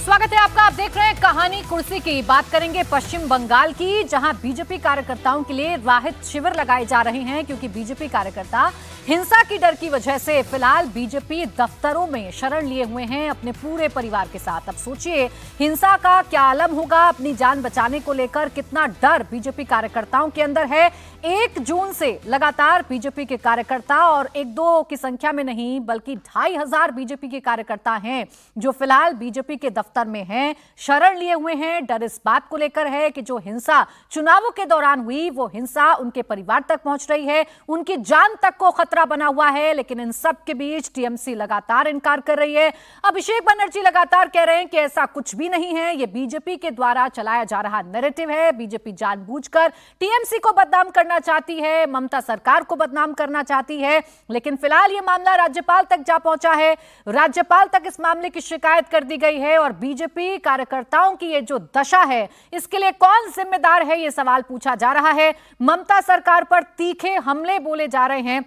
स्वागत है आपका। आप देख रहे हैं कहानी कुर्सी की। बात करेंगे पश्चिम बंगाल की, जहां बीजेपी कार्यकर्ताओं के लिए राहत शिविर लगाए जा रहे हैं, क्योंकि बीजेपी कार्यकर्ता हिंसा की डर की वजह से फिलहाल बीजेपी दफ्तरों में शरण लिए हुए हैं अपने पूरे परिवार के साथ। अब सोचिए हिंसा का क्या आलम होगा। अपनी जान बचाने को लेकर कितना डर बीजेपी कार्यकर्ताओं के अंदर है। 1 जून से लगातार बीजेपी के कार्यकर्ता, और 1-2 की संख्या में नहीं बल्कि 2500 बीजेपी के कार्यकर्ता हैं जो फिलहाल बीजेपी के दफ्तर में हैं, शरण लिए हुए हैं। डर इस बात को लेकर है कि जो हिंसा चुनावों के दौरान हुई, वो हिंसा उनके परिवार तक पहुंच रही है, उनकी जान तक को खतरा बना हुआ है। लेकिन इन सब के बीच टीएमसी लगातार इनकार कर रही है। अभिषेक बनर्जी लगातार कह रहे हैं कि ऐसा कुछ भी नहीं है, ये बीजेपी के द्वारा चलाया जा रहा नैरेटिव है। बीजेपी जानबूझकर टीएमसी को बदनाम करना चाहती है, ममता सरकार को बदनाम करना चाहती है। लेकिन फिलहाल ये मामला राज्यपाल तक जा पहुंचा है। राज्यपाल तक इस मामले की शिकायत कर दी गई है, और बीजेपी कार्यकर्ताओं की ये जो दशा है, इसके लिए कौन जिम्मेदार है, ये सवाल पूछा जा रहा है। ममता सरकार पर तीखे हमले बोले जा रहे हैं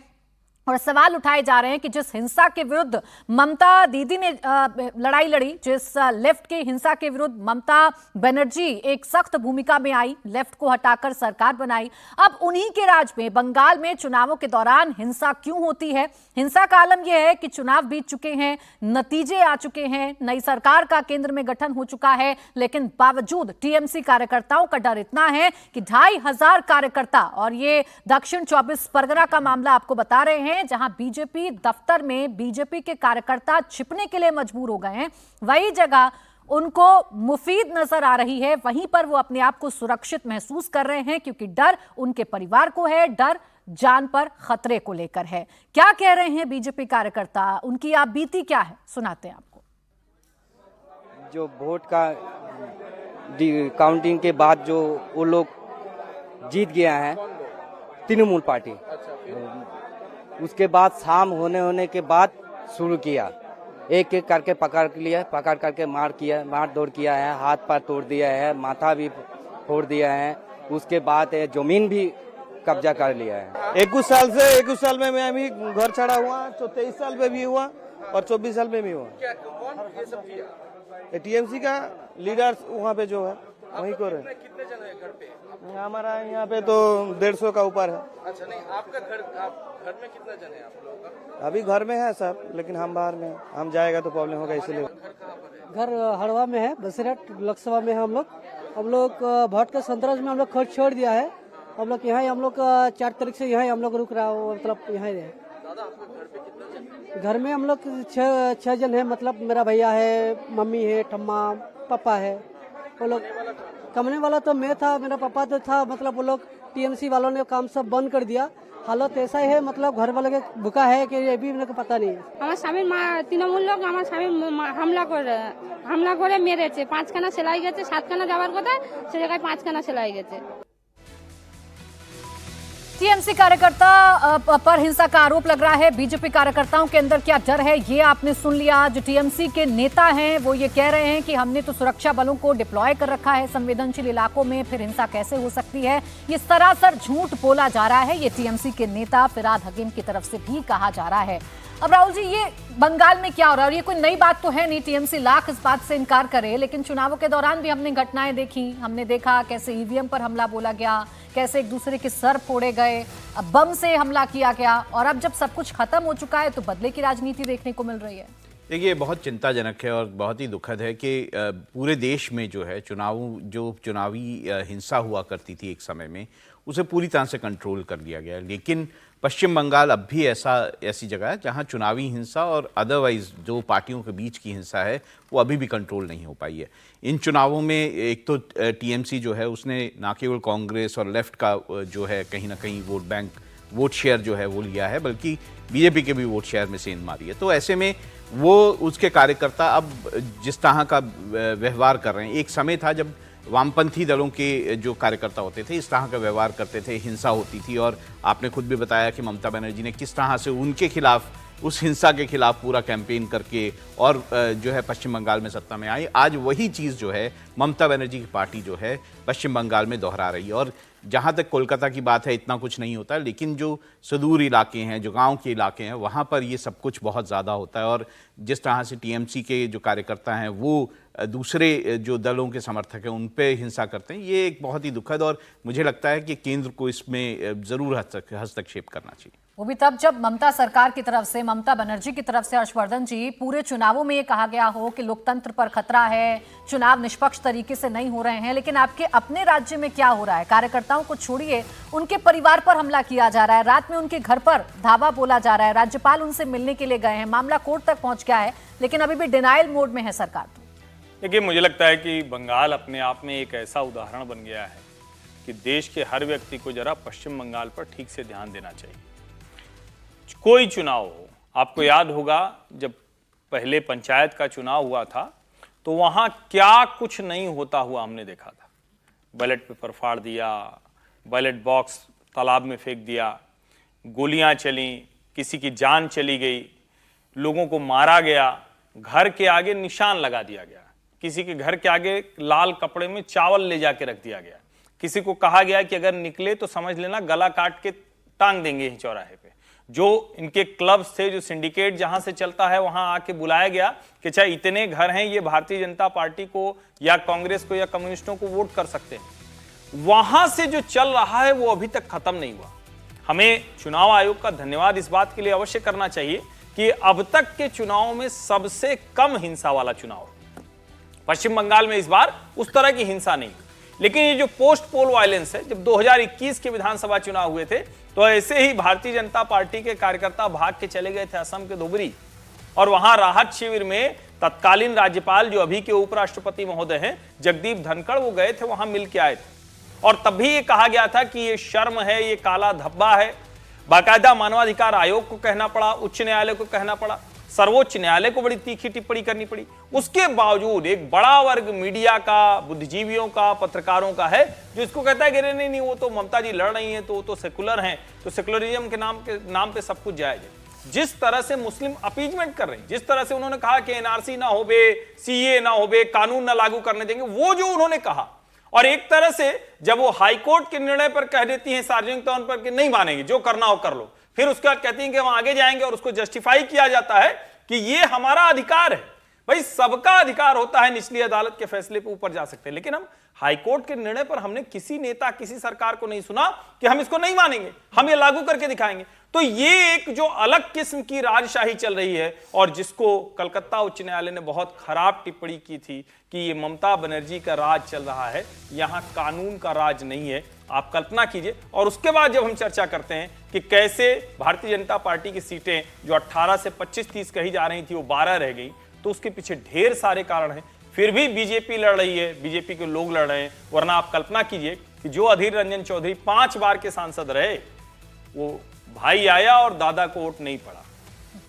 और सवाल उठाए जा रहे हैं कि जिस हिंसा के विरुद्ध ममता दीदी ने लड़ाई लड़ी, जिस लेफ्ट की हिंसा के विरुद्ध ममता बनर्जी एक सख्त भूमिका में आई, लेफ्ट को हटाकर सरकार बनाई, अब उन्हीं के राज में बंगाल में चुनावों के दौरान हिंसा क्यों होती है। हिंसा का आलम यह है कि चुनाव बीत चुके हैं, नतीजे आ चुके हैं, नई सरकार का केंद्र में गठन हो चुका है, लेकिन बावजूद टीएमसी कार्यकर्ताओं का डर इतना है कि 2500 कार्यकर्ता, और ये दक्षिण 24 परगना का मामला आपको बता रहे हैं, जहां बीजेपी दफ्तर में बीजेपी के कार्यकर्ता छिपने के लिए मजबूर हो गए हैं, वही जगह उनको मुफीद नजर आ रही है। वहीं पर वो अपने आप को सुरक्षित महसूस कर रहे हैं, क्योंकि डर उनके परिवार को है, डर जान पर खतरे को लेकर है। क्या कह रहे हैं बीजेपी कार्यकर्ता, उनकी आप बीती क्या है, सुनाते हैं आपको। जो वोट का काउंटिंग के बाद जो वो लोग जीत गया है तृणमूल पार्टी, उसके बाद शाम होने के बाद शुरू किया, एक एक करके पकड़ लिया, पकड़ करके मार दौड़ किया है, हाथ पैर तोड़ दिया है, माथा भी फोड़ दिया है। उसके बाद जमीन भी कब्जा कर लिया है। 21 साल में मैं अभी घर चढ़ा हुआ, 23 साल में भी हुआ और 24 साल में भी हुआ। कौन ये सब किया? टीएमसी का लीडर वहाँ पे जो है वही को रहे। कितने जन है घर पे? हमारा यहाँ पे तो 150 का ऊपर है। अच्छा, नहीं आपका घर में कितना जन है आप लोगों का? अभी घर में है सब, लेकिन हम बाहर में, हम जाएगा तो प्रॉब्लम होगा, इसलिए। घर हड़वा में है, बसीरट लोकसभा में है। हम लोग भोट का संतराज में हम लोग खर्च छोड़ दिया है। हम लोग यहाँ हम लोग 4 तारीख से यहाँ हम लोग रुक रहा है, मतलब यहाँ है। दादा आपका घर पे कितना जन? घर में हम लोग 6 जन है, मतलब मेरा भैया है, मम्मी है, ठम्मा, पापा है। वो लोग कमने वाला तो मैं था, मेरा पापा तो था, मतलब वो लोग टीएमसी वालों ने काम सब बंद कर दिया। हालत ऐसा है, मतलब घर वाले के भूखा है कि ये भी मेरे को पता नहीं है। আমার স্বামীর মা তৃণমূল লোক আমার স্বামী হামলা করে মেরেছে। 5 খানা সেলাই গেছে, 7 খানা যাওয়ার কথা, সে জায়গায় 5 খানা সেলাই গেছে। टीएमसी कार्यकर्ता पर हिंसा का आरोप लग रहा है। बीजेपी कार्यकर्ताओं के अंदर क्या डर है, ये आपने सुन लिया। जो टीएमसी के नेता हैं वो ये कह रहे हैं कि हमने तो सुरक्षा बलों को डिप्लॉय कर रखा है संवेदनशील इलाकों में, फिर हिंसा कैसे हो सकती है। ये सरासर झूठ बोला जा रहा है, ये टीएमसी के नेता फिराद हकीम की तरफ से भी कहा जा रहा है। अब राहुल जी, ये बंगाल में क्या हो रहा है, और ये कोई नई बात तो है नहीं, टीएमसी लाख इस बात से इनकार करे, लेकिन चुनावों के दौरान भी हमने घटनाएं देखी। हमने देखा कैसे ईवीएम पर हमला बोला गया, कैसे एक दूसरे के सर फोड़े गए, बम से हमला किया गया, और अब जब सब कुछ खत्म हो चुका है तो बदले की राजनीति देखने को मिल रही है। देखिए, बहुत चिंताजनक है और बहुत ही दुखद है कि पूरे देश में जो है चुनावी हिंसा हुआ करती थी एक समय में, उसे पूरी तरह से कंट्रोल कर लिया गया। लेकिन पश्चिम बंगाल अब भी ऐसी जगह है जहां चुनावी हिंसा और अदरवाइज जो पार्टियों के बीच की हिंसा है वो अभी भी कंट्रोल नहीं हो पाई है। इन चुनावों में एक तो टीएमसी जो है उसने ना केवल कांग्रेस और लेफ्ट का जो है कहीं ना कहीं वोट शेयर जो है वो लिया है, बल्कि बीजेपी के भी वोट शेयर में सेंध मारी है। तो ऐसे में वो उसके कार्यकर्ता अब जिस तरह का व्यवहार कर रहे हैं, एक समय था जब वामपंथी दलों के जो कार्यकर्ता होते थे इस तरह का व्यवहार करते थे, हिंसा होती थी, और आपने खुद भी बताया कि ममता बनर्जी ने किस तरह से उनके खिलाफ, उस हिंसा के खिलाफ पूरा कैंपेन करके और जो है पश्चिम बंगाल में सत्ता में आई। आज वही चीज़ जो है ममता बनर्जी की पार्टी जो है पश्चिम बंगाल में दोहरा रही है। और जहाँ तक कोलकाता की बात है इतना कुछ नहीं होता, लेकिन जो सुदूर इलाके हैं, जो गांव के इलाके हैं, वहाँ पर ये सब कुछ बहुत ज़्यादा होता है। और जिस तरह से टीएमसी के जो कार्यकर्ता हैं वो दूसरे जो दलों के समर्थक हैं उन पे हिंसा करते हैं, ये एक बहुत ही दुखद, और मुझे लगता है कि केंद्र को इसमें जरूर हस्तक्षेप करना चाहिए। वो भी तब जब ममता सरकार की तरफ से, ममता बनर्जी की तरफ से, हर्षवर्धन जी, पूरे चुनावों में ये कहा गया हो कि लोकतंत्र पर खतरा है, चुनाव निष्पक्ष तरीके से नहीं हो रहे हैं। लेकिन आपके अपने राज्य में क्या हो रहा है? कार्यकर्ताओं को छोड़िए, उनके परिवार पर हमला किया जा रहा है, रात में उनके घर पर धावा बोला जा रहा है, राज्यपाल उनसे मिलने के लिए गए हैं, मामला कोर्ट तक पहुंच गया है, लेकिन अभी भी डिनाइल मोड में है सरकार। देखिए, मुझे लगता है कि बंगाल अपने आप में एक ऐसा उदाहरण बन गया है कि देश के हर व्यक्ति को जरा पश्चिम बंगाल पर ठीक से ध्यान देना चाहिए। कोई चुनाव हो, आपको याद होगा जब पहले पंचायत का चुनाव हुआ था तो वहां क्या कुछ नहीं होता हुआ हमने देखा था। बैलेट पेपर फाड़ दिया, बैलेट बॉक्स तालाब में फेंक दिया, गोलियां चली, किसी की जान चली गई, लोगों को मारा गया, घर के आगे निशान लगा दिया गया, किसी के घर के आगे लाल कपड़े में चावल ले जाके रख दिया गया, किसी को कहा गया कि अगर निकले तो समझ लेना गला काट के टांग देंगे ही चौराहे पे। जो इनके क्लब्स थे, जो सिंडिकेट जहां से चलता है, वहां आके बुलाया गया कि चाहे इतने घर हैं, ये भारतीय जनता पार्टी को या कांग्रेस को या कम्युनिस्टों को वोट कर सकते हैं। वहां से जो चल रहा है वो अभी तक खत्म नहीं हुआ। हमें चुनाव आयोग का धन्यवाद इस बात के लिए अवश्य करना चाहिए कि अब तक के चुनावों में सबसे कम हिंसा वाला चुनाव पश्चिम बंगाल में इस बार उस तरह की हिंसा नहीं। लेकिन ये जो पोस्ट पोल वायलेंस है, जब 2021 के विधानसभा चुनाव हुए थे तो ऐसे ही भारतीय जनता पार्टी के कार्यकर्ता भाग के चले गए थे असम के धुबरी, और वहां राहत शिविर में तत्कालीन राज्यपाल जो अभी के उपराष्ट्रपति महोदय हैं जगदीप धनखड़, वो गए थे, वहां मिल के आए थे। और तब भी ये कहा गया था कि ये शर्म है, ये काला धब्बा है। बाकायदा मानवाधिकार आयोग को कहना पड़ा, उच्च न्यायालय को कहना पड़ा, सर्वोच्च न्यायालय को बड़ी तीखी टिप्पणी करनी पड़ी। उसके बावजूद एक बड़ा वर्ग मीडिया का, बुद्धिजीवियों का, पत्रकारों का है जो इसको कहता है कि नहीं नहीं, वो तो ममता जी लड़ रही हैं, तो वो तो सेकुलर हैं, तो सेकुलरिज्म के नाम पे सब कुछ जायज है। जिस तरह से मुस्लिम अपीजमेंट कर रहे हैं, जिस तरह से उन्होंने कहा कि एनआरसी ना होबे, सीए ना होबे, कानून ना लागू करने देंगे, वो जो उन्होंने कहा, और एक तरह से जब वो हाईकोर्ट के निर्णय पर कह देती हैं सार्वजनिक तौर पर कि नहीं मानेंगे, जो करना हो कर लो, फिर उसके बाद कहती हैं कि हम आगे जाएंगे, और उसको जस्टिफाई किया जाता है कि ये हमारा अधिकार है। भाई, सबका अधिकार होता है निचली अदालत के फैसले पे ऊपर जा सकते हैं, लेकिन हम हाईकोर्ट के निर्णय पर हमने किसी नेता, किसी सरकार को नहीं सुना कि हम इसको नहीं मानेंगे, हम ये लागू करके दिखाएंगे। तो ये एक जो अलग किस्म की राजशाही चल रही है, और जिसको कलकत्ता उच्च न्यायालय ने बहुत खराब टिप्पणी की थी कि ये ममता बनर्जी का राज चल रहा है, यहां कानून का राज नहीं है। आप कल्पना कीजिए। और उसके बाद जब हम चर्चा करते हैं कि कैसे भारतीय जनता पार्टी की सीटें जो 18 से 25-30 कही जा रही थी वो 12 रह गई, तो उसके पीछे ढेर सारे कारण हैं। फिर भी बीजेपी लड़ रही है, बीजेपी के लोग लड़ रहे हैं। वरना आप कल्पना कीजिए कि जो अधीर रंजन चौधरी 5 बार के सांसद रहे, वो भाई आया और दादा को वोट नहीं पड़ा,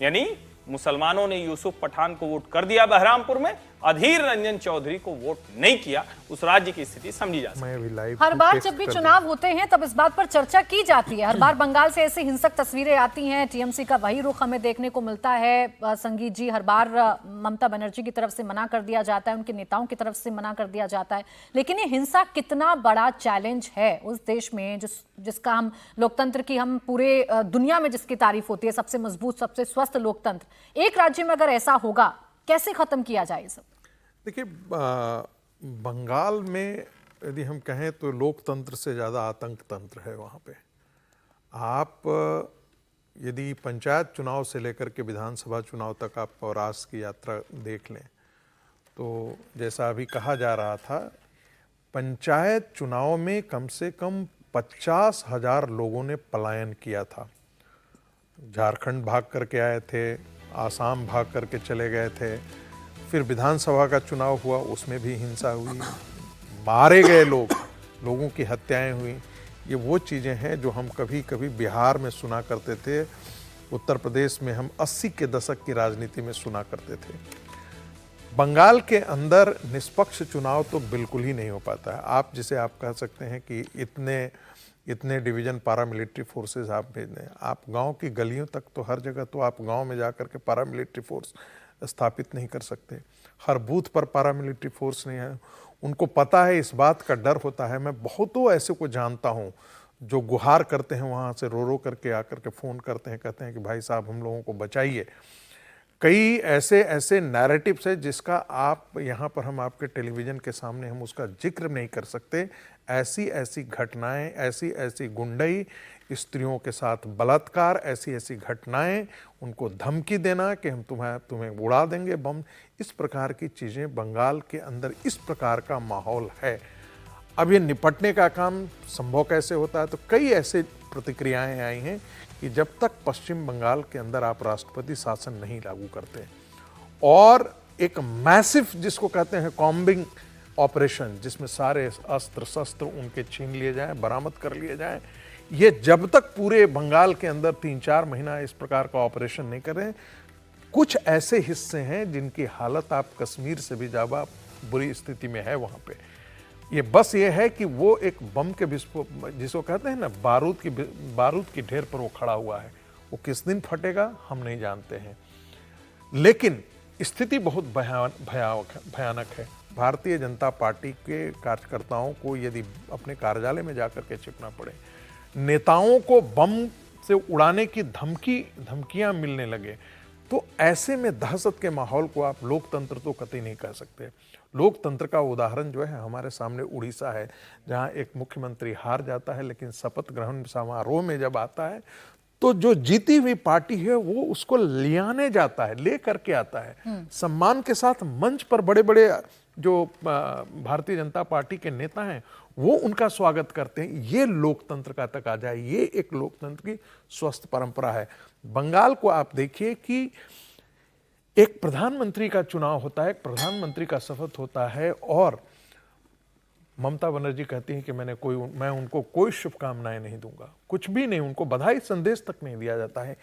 यानी मुसलमानों ने यूसुफ पठान को वोट कर दिया बहरामपुर में, अधीर रंजन चौधरी को वोट नहीं किया। उस राज्य की स्थिति समझी जा सकती है। हर बार जब भी चुनाव होते हैं तब इस बात पर चर्चा की जाती है। हर बार बंगाल से ऐसी हिंसक तस्वीरें आती हैं, टीएमसी का वही रुख हमें देखने को मिलता है। संगीत जी, हर बार ममता बनर्जी की तरफ से मना कर दिया जाता है, उनके नेताओं की तरफ से मना कर दिया जाता है, लेकिन ये हिंसा कितना बड़ा चैलेंज है उस देश में जिसका हम लोकतंत्र की, हम पूरे दुनिया में जिसकी तारीफ होती है, सबसे मजबूत, सबसे स्वस्थ लोकतंत्र, एक राज्य में अगर ऐसा होगा, कैसे खत्म किया जाए सब? देखिए, बंगाल में यदि हम कहें तो लोकतंत्र से ज़्यादा आतंक तंत्र है वहाँ पे। आप यदि पंचायत चुनाव से लेकर के विधानसभा चुनाव तक आप राष्ट्र की यात्रा देख लें तो जैसा अभी कहा जा रहा था, पंचायत चुनाव में कम से कम 50,000 लोगों ने पलायन किया था। झारखंड भाग करके आए थे, आसाम भाग करके चले गए थे। फिर विधानसभा का चुनाव हुआ, उसमें भी हिंसा हुई, मारे गए लोग, लोगों की हत्याएं हुई। ये वो चीज़ें हैं जो हम कभी कभी बिहार में सुना करते थे, उत्तर प्रदेश में हम 80 के दशक की राजनीति में सुना करते थे। बंगाल के अंदर निष्पक्ष चुनाव तो बिल्कुल ही नहीं हो पाता है। आप जिसे आप कह सकते हैं कि इतने डिवीज़न पारामिलिट्री फोर्सेस आप भेज दें, आप गांव की गलियों तक तो हर जगह तो आप गांव में जा कर के पारामिलिट्री फोर्स स्थापित नहीं कर सकते। हर बूथ पर पारामिलिट्री फोर्स नहीं है। उनको पता है, इस बात का डर होता है। मैं बहुतों ऐसे को जानता हूँ जो गुहार करते हैं, वहाँ से रो रो करके आकर के फ़ोन करते हैं, कहते हैं कि भाई साहब हम लोगों को बचाइए। कई ऐसे ऐसे नैरेटिव्स है जिसका आप यहाँ पर हम आपके टेलीविज़न के सामने हम उसका जिक्र नहीं कर सकते। ऐसी ऐसी घटनाएं, ऐसी ऐसी गुंडई, स्त्रियों के साथ बलात्कार, ऐसी ऐसी घटनाएं, उनको धमकी देना कि हम तुम्हें उड़ा देंगे बम, इस प्रकार की चीज़ें बंगाल के अंदर इस प्रकार का माहौल है। अब ये निपटने का काम संभव कैसे होता है? तो कई ऐसे प्रतिक्रियाएं आई हैं कि जब तक पश्चिम बंगाल के अंदर आप राष्ट्रपति शासन नहीं लागू करते और एक मैसिव जिसको कहते हैं कॉम्बिंग ऑपरेशन, जिसमें सारे अस्त्र शस्त्र उनके छीन लिए जाएं, बरामद कर लिए जाएं, ये जब तक पूरे बंगाल के अंदर 3-4 महीना इस प्रकार का ऑपरेशन नहीं करें, कुछ ऐसे हिस्से हैं जिनकी हालत आप कश्मीर से भी ज़्यादा बुरी स्थिति में है वहाँ पे। ये बस ये है कि वो एक बम के विस्फोट जिसको कहते हैं ना बारूद की ढेर पर वो खड़ा हुआ है, वो किस दिन फटेगा हम नहीं जानते हैं। लेकिन स्थिति बहुत भयानक है। भारतीय जनता पार्टी के कार्यकर्ताओं को यदि अपने कार्यालय में जाकर के छिपना पड़े, नेताओं को बम से उड़ाने की धमकियां मिलने लगे, तो ऐसे में दहशत के माहौल को आप लोकतंत्र तो कतई नहीं कह सकते। लोकतंत्र का उदाहरण जो है हमारे सामने उड़ीसा है, जहां एक मुख्यमंत्री हार जाता है लेकिन शपथ ग्रहण समारोह में जब आता है तो जो जीती हुई पार्टी है वो उसको लियाने जाता है, ले करके आता है सम्मान के साथ। मंच पर बड़े बड़े जो भारतीय जनता पार्टी के नेता हैं वो उनका स्वागत करते हैं। ये लोकतंत्र का तकाजा है, ये एक लोकतंत्र की स्वस्थ परंपरा है। बंगाल को आप देखिए कि एक प्रधानमंत्री का चुनाव होता है, एक प्रधानमंत्री का शपथ होता है और ममता बनर्जी कहती हैं कि मैं उनको कोई शुभकामनाएं नहीं दूंगा, कुछ भी नहीं, उनको बधाई संदेश तक नहीं दिया जाता है।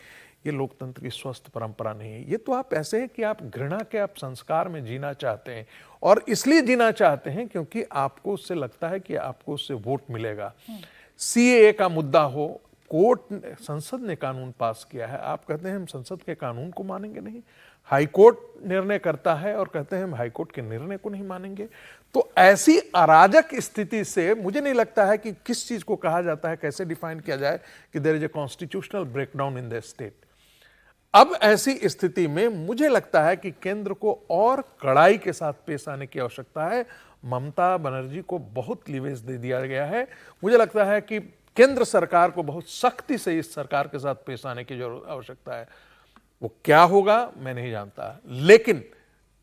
ये लोकतंत्र की स्वस्थ परंपरा नहीं है। ये तो आप ऐसे हैं कि आप घृणा के आप संस्कार में जीना चाहते हैं और इसलिए जीना चाहते हैं क्योंकि आपको उससे लगता है कि आपको उससे वोट मिलेगा। सीएए का मुद्दा हो, संसद ने कानून पास किया है, आप कहते हैं हम संसद के कानून को मानेंगे नहीं। हाईकोर्ट निर्णय करता है और कहते हैं हम हाईकोर्ट के निर्णय को नहीं मानेंगे। तो ऐसी अराजक स्थिति से मुझे नहीं लगता है कि किस चीज को कहा जाता है, कैसे डिफाइन किया जाए कि there is a constitutional breakdown in the state. अब ऐसी स्थिति में मुझे लगता है कि केंद्र को और कड़ाई के साथ पेश आने की आवश्यकता है। ममता बनर्जी को बहुत लीवेज दे दिया गया है। मुझे लगता है कि केंद्र सरकार को बहुत सख्ती से इस सरकार के साथ पेश आने की आवश्यकता है। वो क्या होगा मैं नहीं जानता, लेकिन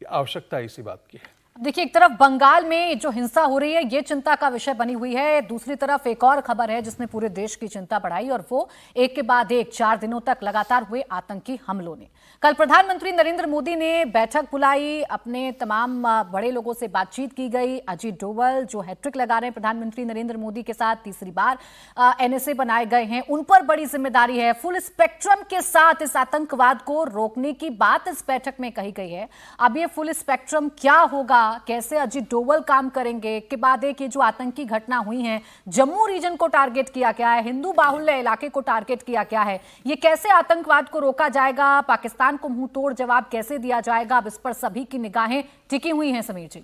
आवश्यकता इसी बात की है। देखिए, एक तरफ बंगाल में जो हिंसा हो रही है ये चिंता का विषय बनी हुई है, दूसरी तरफ एक और खबर है जिसने पूरे देश की चिंता बढ़ाई और वो एक के बाद एक 4 दिनों तक लगातार हुए आतंकी हमलों ने। कल प्रधानमंत्री नरेंद्र मोदी ने बैठक बुलाई, अपने तमाम बड़े लोगों से बातचीत की गई। अजीत डोवल जो हैट्रिक लगा रहे हैं प्रधानमंत्री नरेंद्र मोदी के साथ, तीसरी बार एनएसए बनाए गए हैं, उन पर बड़ी जिम्मेदारी है। फुल स्पेक्ट्रम के साथ इस आतंकवाद को रोकने की बात इस बैठक में कही गई है। अब ये फुल स्पेक्ट्रम क्या होगा, कैसे अजीत डोवल काम करेंगे, के बाद एक ये जो आतंकी घटना हुई है, जम्मू रीजन को टारगेट किया गया है, हिंदू बाहुल्य इलाके को टारगेट किया गया है, ये कैसे आतंकवाद को रोका जाएगा, पाकिस्तान को मुंह तोड़ जवाब कैसे दिया जाएगा, अब इस पर सभी की निगाहें टिकी हुई हैं। समीर जी,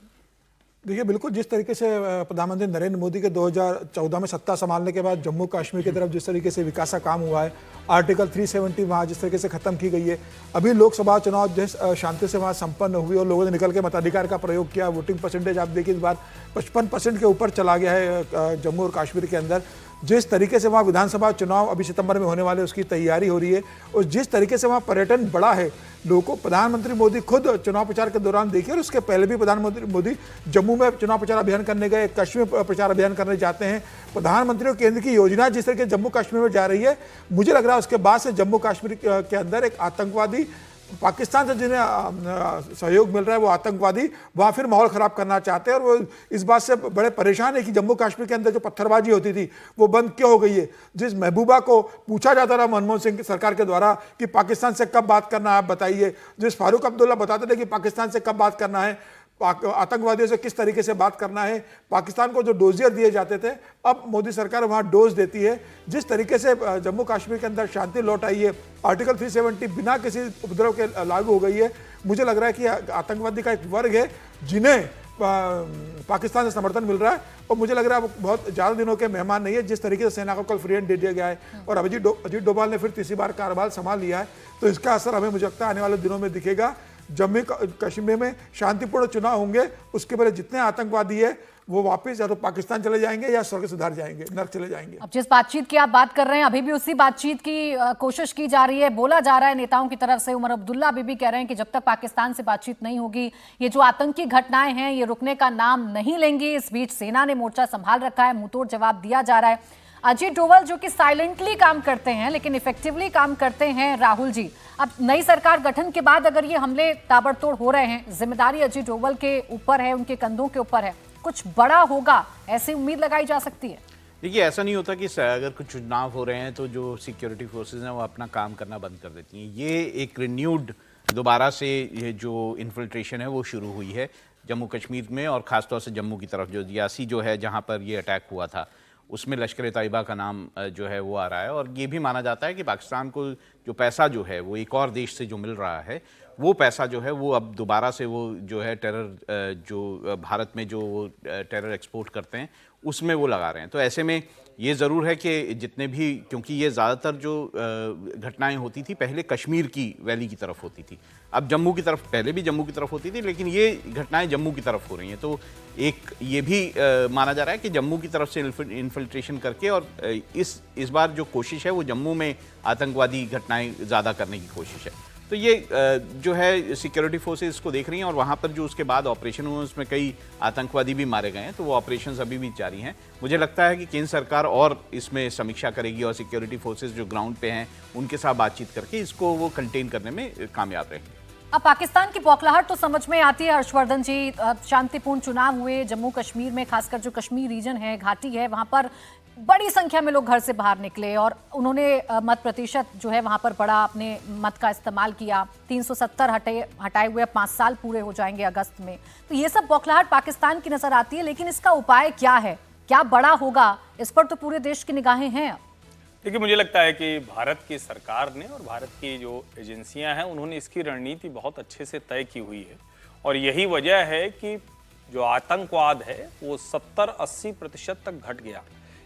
देखिए, बिल्कुल जिस तरीके से प्रधानमंत्री नरेंद्र मोदी के 2014 में सत्ता संभालने के बाद जम्मू कश्मीर की तरफ जिस तरीके से विकास का काम हुआ है, आर्टिकल 370 वहाँ जिस तरीके से खत्म की गई है, अभी लोकसभा चुनाव जिस शांति से वहाँ संपन्न हुई और लोगों ने निकल के मताधिकार का प्रयोग किया, वोटिंग परसेंटेज आप देखिए इस बार 55% के ऊपर चला गया है जम्मू और कश्मीर के अंदर। जिस तरीके से वहाँ विधानसभा चुनाव अभी सितंबर में होने वाले उसकी तैयारी हो रही है और जिस तरीके से वहाँ पर्यटन बढ़ा है, लोगों को प्रधानमंत्री मोदी खुद चुनाव प्रचार के दौरान देखिए और उसके पहले भी प्रधानमंत्री मोदी जम्मू में चुनाव प्रचार अभियान करने गए, कश्मीर प्रचार अभियान करने जाते हैं। प्रधानमंत्री और केंद्र की योजना जिस तरीके जम्मू कश्मीर में जा रही है, मुझे लग रहा है उसके बाद से जम्मू कश्मीर के अंदर एक आतंकवादी, पाकिस्तान से जिन्हें सहयोग मिल रहा है वो आतंकवादी वहाँ फिर माहौल ख़राब करना चाहते हैं और वो इस बात से बड़े परेशान है कि जम्मू कश्मीर के अंदर जो पत्थरबाजी होती थी वो बंद क्यों हो गई है। जिस महबूबा को पूछा जाता रहा मनमोहन सिंह की सरकार के द्वारा कि पाकिस्तान से कब बात करना है आप बताइए, जिस फारूक अब्दुल्ला बताते थे कि पाकिस्तान से कब बात करना है, आतंकवादियों से किस तरीके से बात करना है, पाकिस्तान को जो डोजियर दिए जाते थे अब मोदी सरकार वहाँ डोज देती है। जिस तरीके से जम्मू कश्मीर के अंदर शांति लौट आई है, आर्टिकल 370 बिना किसी उपद्रव के लागू हो गई है, मुझे लग रहा है कि आतंकवादी का एक वर्ग है जिन्हें पाकिस्तान से समर्थन मिल रहा है और मुझे लग रहा है वो बहुत ज़्यादा दिनों के मेहमान नहीं है। जिस तरीके से सेना को कल फ्री हैंड दे दिया गया है और अजीत डोभाल ने फिर तीसरी बार कार्यभार संभाल लिया है, तो इसका असर हमें मुझे लगता है आने वाले दिनों में दिखेगा। जम्मू कश्मीर में शांतिपूर्ण चुनाव होंगे, उसके बाद जितने आतंकवादी है वो वापस या तो पाकिस्तान चले जाएंगे या स्वर्ग सुधार जाएंगे, नर्क चले जाएंगे। अब जिस बातचीत की आप बात कर रहे हैं, अभी भी उसी बातचीत की कोशिश की जा रही है। बोला जा रहा है नेताओं की तरफ से, उमर अब्दुल्ला अभी भी कह रहे हैं कि जब तक पाकिस्तान से बातचीत नहीं होगी, ये जो आतंकी घटनाएं हैं ये रुकने का नाम नहीं लेंगी। इस बीच सेना ने मोर्चा संभाल रखा है, मुंहतोड़ जवाब दिया जा रहा है। अजीत डोभाल जो कि साइलेंटली काम करते हैं लेकिन इफेक्टिवली काम करते हैं। राहुल जी, अब नई सरकार गठन के बाद अगर ये हमले ताबड़तोड़ हो रहे हैं, जिम्मेदारी अजीत डोभाल के ऊपर है, उनके कंधों के ऊपर है, कुछ बड़ा होगा ऐसी उम्मीद लगाई जा सकती है? देखिए, ऐसा नहीं होता कि अगर कुछ चुनाव हो रहे हैं तो जो सिक्योरिटी फोर्सेज हैं वो अपना काम करना बंद कर देती हैं। ये एक रिन्यूड दोबारा से ये जो इन्फिल्ट्रेशन है वो शुरू हुई है जम्मू कश्मीर में, और ख़ासतौर से जम्मू की तरफ जो रियासी जो है जहाँ पर ये अटैक हुआ था उसमें लश्कर तैयबा का नाम जो है वो आ रहा है। और ये भी माना जाता है कि पाकिस्तान को जो पैसा जो है वो एक और देश से जो मिल रहा है, वो पैसा जो है वो अब दोबारा से वो जो है टेरर जो भारत में जो वो टेरर एक्सपोर्ट करते हैं उसमें वो लगा रहे हैं। तो ऐसे में ये ज़रूर है कि जितने भी, क्योंकि ये ज़्यादातर जो घटनाएं होती थी पहले कश्मीर की वैली की तरफ होती थी, अब जम्मू की तरफ, पहले भी जम्मू की तरफ होती थी लेकिन ये घटनाएं जम्मू की तरफ हो रही हैं। तो एक ये भी माना जा रहा है कि जम्मू की तरफ से इन्फिल्ट्रेशन करके, और इस बार जो कोशिश है वो जम्मू में आतंकवादी घटनाएं ज़्यादा करने की कोशिश है। तो ये जो है सिक्योरिटी फोर्सेस को देख रही हैं, और वहाँ पर जो उसके बाद ऑपरेशन हुए उसमें कई आतंकवादी भी मारे गए हैं, तो वो ऑपरेशंस अभी भी जारी हैं। मुझे लगता है कि केंद्र सरकार और इसमें समीक्षा करेगी और सिक्योरिटी फोर्सेस जो ग्राउंड पे हैं उनके साथ बातचीत करके इसको वो कंटेन करने में कामयाब रहेंगे। अब पाकिस्तान की बौखलाहट तो समझ में आती है हर्षवर्धन जी। शांतिपूर्ण चुनाव हुए जम्मू कश्मीर में, खासकर जो कश्मीर रीजन है, घाटी है, वहां पर बड़ी संख्या में लोग घर से बाहर निकले और उन्होंने मत प्रतिशत जो है वहां पर बड़ा अपने मत का इस्तेमाल किया। 370 हटाए हुए 5 साल पूरे हो जाएंगे अगस्त में। तो ये सब बौखलाहट पाकिस्तान की नजर आती है, लेकिन इसका उपाय क्या है, क्या बड़ा होगा, इस पर तो पूरे देश की निगाहें हैं। देखिए, मुझे लगता है कि भारत की सरकार ने और भारत की जो एजेंसियां हैं उन्होंने इसकी रणनीति बहुत अच्छे से तय की हुई है, और यही वजह है कि जो आतंकवाद है वो 70-80% तक घट गया।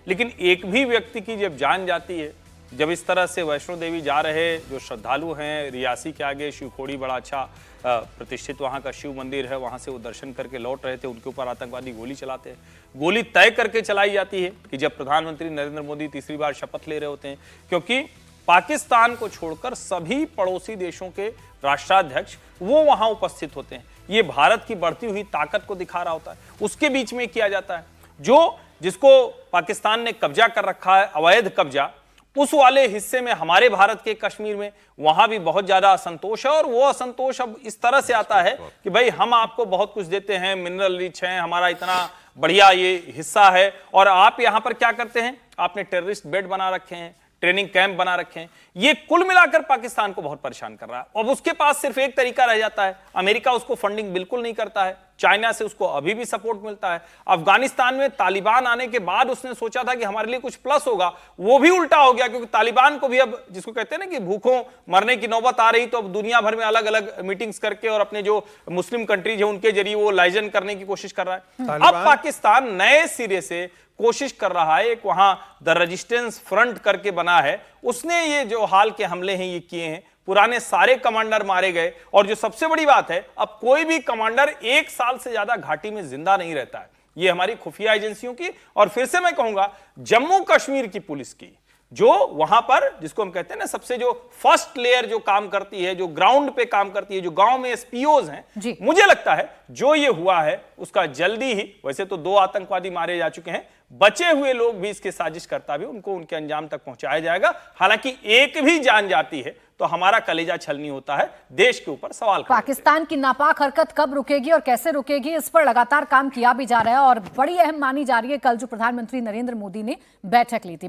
लेकिन एक भी व्यक्ति की जब जान जाती है, जब इस तरह से वैष्णो देवी जा रहे जो श्रद्धालु हैं, रियासी के आगे शिवखोड़ी बड़ा अच्छा प्रतिष्ठित वहाँ का शिव मंदिर है, वहाँ से वो दर्शन करके लौट रहे थे, उनके ऊपर आतंकवादी गोली चलाते हैं। गोली तय करके चलाई जाती है कि जब प्रधानमंत्री नरेंद्र मोदी तीसरी बार शपथ ले रहे होते हैं, क्योंकि पाकिस्तान को छोड़कर सभी पड़ोसी देशों के राष्ट्राध्यक्ष वो वहाँ उपस्थित होते हैं। ये भारत की बढ़ती हुई ताकत को दिखा रहा होता है, उसके बीच में किया जाता है। जिसको पाकिस्तान ने कब्जा कर रखा है, अवैध कब्जा, उस वाले हिस्से में हमारे भारत के कश्मीर में वहां भी बहुत ज्यादा असंतोष है। और वो असंतोष अब इस तरह से आता है कि भाई हम आपको बहुत कुछ देते हैं, मिनरल रिच हैं, हमारा इतना बढ़िया ये हिस्सा है, और आप यहां पर क्या करते हैं, आपने टेररिस्ट बेड बना रखे हैं, ट्रेनिंग कैंप बना रखे हैं। ये कुल मिलाकर पाकिस्तान को बहुत परेशान कर रहा है। अब उसके पास सिर्फ एक तरीका रह जाता है, अमेरिका उसको फंडिंग बिल्कुल नहीं करता है, चाइना से उसको अभी भी सपोर्ट मिलता है। अफगानिस्तान में तालिबान आने के बाद उसने सोचा था कि हमारे लिए कुछ प्लस होगा, वो भी उल्टा हो गया, क्योंकि तालिबान को भी अब जिसको कहते हैं ना कि भूखों मरने की नौबत आ रही, तो अब दुनिया भर में अलग अलग मीटिंग्स करके और अपने जो मुस्लिम कंट्रीज है उनके जरिए वो लाइजन करने की कोशिश कर रहा है। अब पाकिस्तान नए सिरे से कोशिश कर रहा है, एक वहां द रेजिस्टेंस फ्रंट करके बना है, उसने ये जो हाल के हमले हैं ये किए हैं, पुराने सारे कमांडर मारे गए, और जो सबसे बड़ी बात है, अब कोई भी कमांडर 1 साल से ज्यादा घाटी में जिंदा नहीं रहता है। ये हमारी खुफिया एजेंसियों की, और फिर से मैं कहूंगा मुजम्मू कश्मीर की पुलिस की, जो वहां पर जिसको हम कहते हैं ना सबसे जो फर्स्ट लेयर जो काम करती है, जो ग्राउंड पे काम करती है, जो गांव में एसपीओज हैं, मुझे लगता है जो ये हुआ है उसका जल्दी ही, वैसे तो 2 आतंकवादी मारे जा चुके हैं, बचे हुए लोग भी इसके साजिशकर्ता भी, उनको उनके अंजाम तक पहुंचाया जाएगा। हालांकि एक भी जान जाती है तो हमारा कलेजा छलनी होता है, देश के ऊपर सवाल। पाकिस्तान की नापाक हरकत कब रुकेगी और कैसे रुकेगी, इस पर लगातार काम किया भी जा रहा है, और बड़ी अहम मानी जा रही है कल जो प्रधानमंत्री नरेंद्र मोदी ने बैठक ली थी।